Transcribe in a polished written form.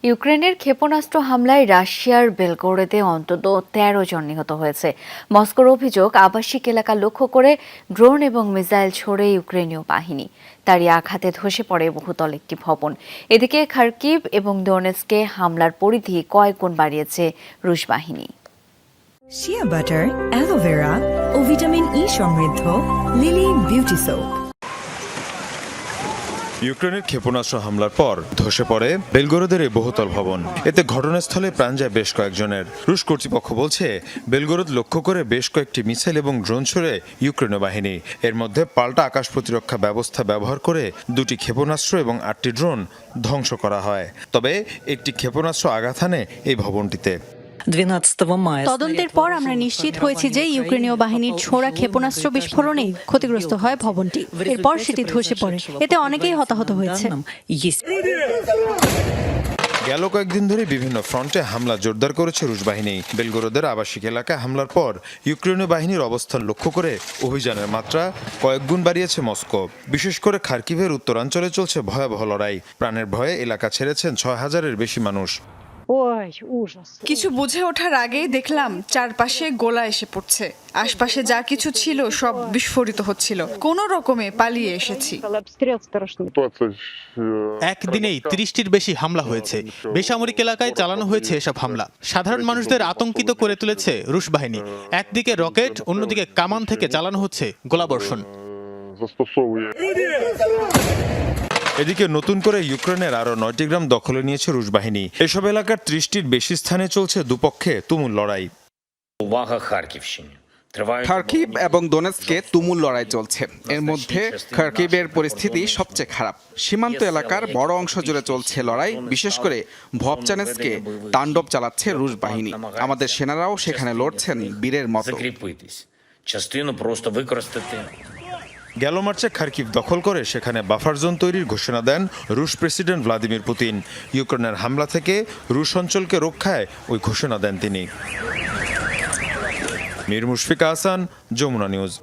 ইউক্রেনের ক্ষেপণাস্ত্র হামলায় রাশিয়ার বেলগোরোদে অন্তত ১৩ জন নিহত হয়েছে। মস্কোর অভিযোগ, আবাসিক এলাকা লক্ষ্য করে ড্রোন এবং মিসাইল ছোড়ে ইউক্রেনীয় বাহিনী। তারই আঘাতে ধসে পড়ে বহুতল একটি ভবন। এদিকে খার্কিভ এবং ডোনেৎস্কে হামলার পরিধি কয়েক গুণ বাড়িয়েছে রুশ বাহিনী। শিয়া বাটার, অ্যালোভেরা ও ভিটামিন ই সমৃদ্ধ লিলি বিউটি সোপ। ইউক্রেনের ক্ষেপণাস্ত্র হামলার পর ধসে পড়ে বেলগোরোদের এই বহুতল ভবন। এতে ঘটনাস্থলে প্রাণ যায় বেশ কয়েকজনের। রুশ কর্তৃপক্ষ বলছে, বেলগোরোদ লক্ষ্য করে বেশ কয়েকটি মিসাইল এবং ড্রোন ছুড়ে ইউক্রেনীয় বাহিনী। এর মধ্যে পাল্টা আকাশ প্রতিরক্ষা ব্যবস্থা ব্যবহার করে 2টি ক্ষেপণাস্ত্র এবং 8টি ড্রোন ধ্বংস করা হয়। তবে একটি ক্ষেপণাস্ত্র আঘাত হানে এই ভবনটিতে। তদন্তের পর আমরা নিশ্চিত হয়েছি যে ইউক্রেনীয় বাহিনীর ছোড়া ক্ষেপণাস্ত্র বিস্ফোরণে ক্ষতিগ্রস্ত হয় ভবনটি। এরপর সেটি ধসে পড়ে। এতে অনেকেই হতাহত হয়েছে। গেল কয়েকদিন ধরে বিভিন্ন ফ্রন্টে হামলা জোরদার করেছে রুশ বাহিনী। বেলগোরোদের আবাসিক এলাকায় হামলার পর ইউক্রেনীয় বাহিনীর অবস্থান লক্ষ্য করে অভিযানের মাত্রা কয়েক গুণ বাড়িয়েছে মস্কো। বিশেষ করে খার্কিভের উত্তরাঞ্চলে চলছে ভয়াবহ লড়াই। প্রাণের ভয়ে এলাকা ছেড়েছেন ৬,০০০-এর বেশি মানুষ। কিছু বুঝে ওঠার আগেই দেখলাম চারপাশে গোলা এসে পড়ছে। আশপাশে যা কিছু ছিল সব বিস্ফোরিত হচ্ছিল। কোনো রকমে পালিয়ে এসেছি। একদিনেই 30টির বেশি হামলা হয়েছে। বেসামরিক এলাকায় চালানো হয়েছে এসব হামলা। সাধারণ মানুষদের আতঙ্কিত করে তুলেছে রুশ বাহিনী। একদিকে রকেট, অন্যদিকে কামান থেকে চালানো হচ্ছে গোলাবর্ষণ। এদিকে নতুন করে ইউক্রেনের আরও 9টি গ্রাম দখলে নিয়েছে রুশ বাহিনী। এসব এলাকার 30টির বেশি স্থানে চলছে দুপক্ষে তুমুল লড়াই। খার্কিভ এবং দোনেৎস্কে তুমুল লড়াই চলছে। এর মধ্যে খার্কিভের পরিস্থিতি সবচেয়ে খারাপ। সীমান্ত এলাকার বড় অংশ জুড়ে চলছে লড়াই। বিশেষ করে ভবচানেৎস্কে তাণ্ডব চালাচ্ছে রুশ বাহিনী। আমাদের সেনারাও সেখানে লড়ছেন বীরের মতো। গেল মার্চে খার্কিভ দখল করে সেখানে বাফার জোন তৈরির ঘোষণা দেন রুশ প্রেসিডেন্ট ভ্লাদিমির পুতিন। ইউক্রেনের হামলা থেকে রুশ অঞ্চলকে রক্ষায় ওই ঘোষণা দেন তিনি। মীর মুশফিকা হাসান, যমুনা নিউজ।